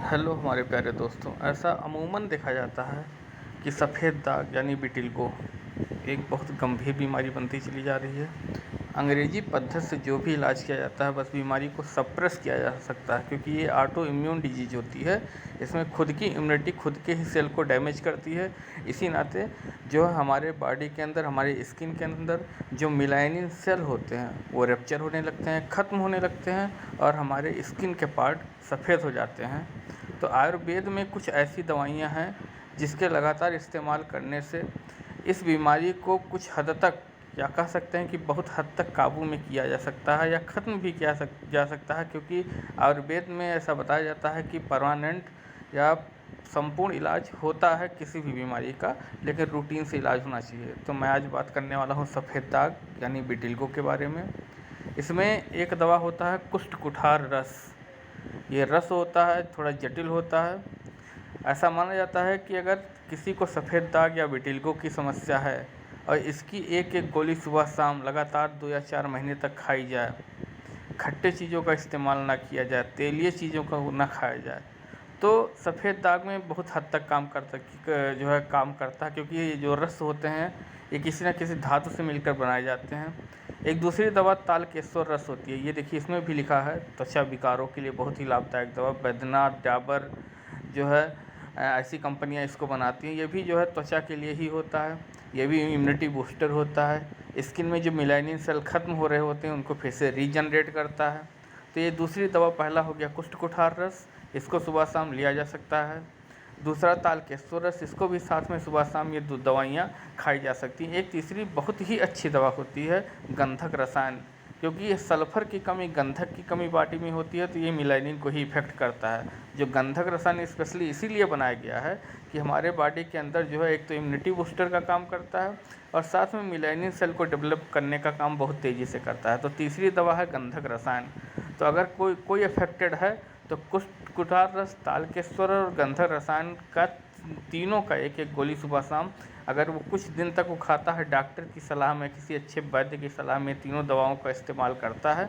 Hello हमारे प्यारे दोस्तों। ऐसा अमूमन देखा जाता है कि सफ़ेद दाग यानी विटिलिगो एक बहुत गंभीर बीमारी बनती चली जा रही है। अंग्रेजी पद्धति से जो भी इलाज किया जाता है बस बीमारी को सप्रेस किया जा सकता है, क्योंकि ये ऑटो इम्यून डिजीज होती है। इसमें खुद की इम्यूनिटी खुद के ही सेल को डैमेज करती है। इसी नाते जो हमारे बॉडी के अंदर, हमारे स्किन के अंदर जो मिलानिन सेल होते हैं वो रप्चर होने लगते हैं, ख़त्म होने लगते हैं और हमारे स्किन के पार्ट सफ़ेद हो जाते हैं। तो आयुर्वेद में कुछ ऐसी दवाइयाँ हैं जिसके लगातार इस्तेमाल करने से इस बीमारी को कुछ हद तक, या कह सकते हैं कि बहुत हद तक काबू में किया जा सकता है या ख़त्म भी किया जा सकता है। क्योंकि आयुर्वेद में ऐसा बताया जाता है कि परमानेंट या संपूर्ण इलाज होता है किसी भी बीमारी का, लेकिन रूटीन से इलाज होना चाहिए। तो मैं आज बात करने वाला हूँ सफ़ेद दाग यानी विटिलिगो के बारे में। इसमें एक दवा होता है कुष्ठ कुठार रस। ये रस होता है, थोड़ा जटिल होता है। ऐसा माना जाता है कि अगर किसी को सफ़ेद दाग या विटिलिगो की समस्या है और इसकी एक एक गोली सुबह शाम लगातार 2 या 4 महीने तक खाई जाए, खट्टे चीज़ों का इस्तेमाल ना किया जाए, तेलीय चीज़ों का ना खाया जाए, तो सफ़ेद दाग में बहुत हद तक काम करता है। क्योंकि ये जो रस होते हैं ये किसी न किसी धातु से मिलकर बनाए जाते हैं। एक दूसरी दवा तालकेश्वर रस होती है। ये देखिए, इसमें भी लिखा है त्वचा विकारों के लिए बहुत ही लाभदायक दवा। बैद्यनाथ, डाबर जो है ऐसी कंपनियां इसको बनाती हैं। ये भी जो है त्वचा के लिए ही होता है। ये भी इम्यूनिटी बूस्टर होता है। स्किन में जो मेलानिन सेल ख़त्म हो रहे होते हैं उनको फिर से रीजनरेट करता है। तो ये दूसरी दवा, पहला हो गया कुष्ठ कुठार रस, इसको सुबह शाम लिया जा सकता है। दूसरा तालकेश्वर रस, इसको भी साथ में सुबह शाम ये दो दवाइयाँ खाई जा सकती हैं। एक तीसरी बहुत ही अच्छी दवा होती है गंधक रसायन। क्योंकि ये सल्फ़र की कमी, गंधक की कमी बॉडी में होती है तो ये मेलानिन को ही इफ़ेक्ट करता है। जो गंधक रसायन स्पेशली इसीलिए बनाया गया है कि हमारे बॉडी के अंदर जो है एक तो इम्यूनिटी बूस्टर का काम करता है और साथ में मेलानिन सेल को डेवलप करने का काम बहुत तेज़ी से करता है। तो तीसरी दवा है गंधक रसायन। तो अगर कोई अफेक्टेड है तो कुष्ठ कुठार रस, तालकेश्वर और गंधक रसायन का तीनों का एक एक गोली सुबह शाम, अगर वो कुछ दिन तक वो खाता है, डॉक्टर की सलाह में, किसी अच्छे वैद्य की सलाह में तीनों दवाओं का इस्तेमाल करता है,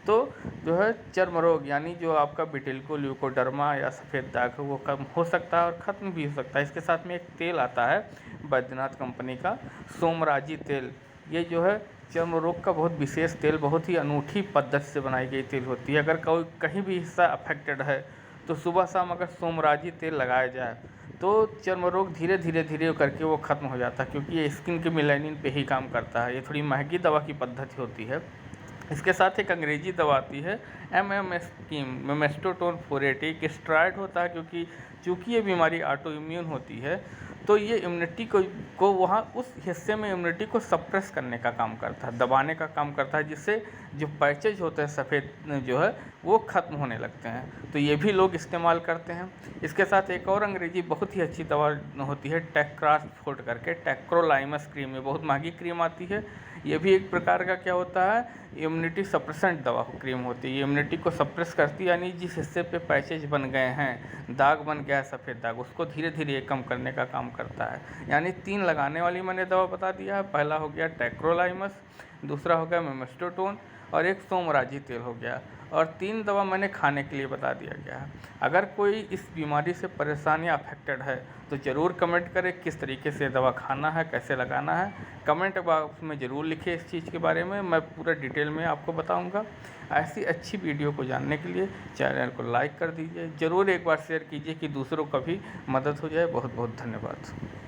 तो जो है चर्म रोग यानी जो आपका विटिलिगो, ल्यूकोडर्मा या सफ़ेद दाग है वो कम हो सकता है और ख़त्म भी हो सकता है। इसके साथ में एक तेल आता है बैद्यनाथ कंपनी का, सोमराजी तेल। ये जो है चर्म रोग का बहुत विशेष तेल, बहुत ही अनूठी पद्धति से बनाई गई तेल होती है। अगर कोई कहीं भी हिस्सा अफेक्टेड है तो सुबह शाम अगर सोमराजी तेल लगाया जाए तो चर्म रोग धीरे धीरे करके वो ख़त्म हो जाता है। क्योंकि ये स्किन के मेलानिन पे ही काम करता है। ये थोड़ी महंगी दवा की पद्धति होती है। इसके साथ एक अंग्रेजी दवा आती है MMS स्कीम, मेमेस्टोटोन फोरेट। एक स्टेरॉइड होता है, क्योंकि चूँकि ये बीमारी ऑटो इम्यून होती है तो ये इम्यूनिटी को वहाँ उस हिस्से में इम्यूनिटी को सप्रेस करने का काम करता है, दबाने का काम करता है, जिससे जो पैचेज होते हैं सफ़ेद जो है वो ख़त्म होने लगते हैं। तो ये भी लोग इस्तेमाल करते हैं। इसके साथ एक और अंग्रेजी बहुत ही अच्छी दवा होती है टेक्राफोर्ट करके, टेक्रोलाइमस क्रीम। ये बहुत महंगी क्रीम आती है। ये भी एक प्रकार का क्या होता है, इम्यूनिटी सप्रेसेंट दवा क्रीम होती है। ये इम्यूनिटी को सप्रेस करती है, यानी जिस हिस्से पे पैचेज बन गए हैं, दाग बन गया है सफ़ेद दाग, उसको धीरे धीरे कम करने का काम करता है। यानी 3 लगाने वाली मैंने दवा बता दिया है। पहला हो गया टेक्रोलाइमस, दूसरा हो गया मेमेस्टोटोन और एक सोमराजी तेल हो गया, और 3 दवा मैंने खाने के लिए बता दिया गया है। अगर कोई इस बीमारी से परेशान या अफेक्टेड है तो ज़रूर कमेंट करें किस तरीके से दवा खाना है, कैसे लगाना है। कमेंट बॉक्स में ज़रूर लिखिए इस चीज़ के बारे में, मैं पूरा डिटेल में आपको बताऊंगा। ऐसी अच्छी वीडियो को जानने के लिए चैनल को लाइक कर दीजिए, ज़रूर एक बार शेयर कीजिए कि दूसरों का भी मदद हो जाए। बहुत बहुत धन्यवाद।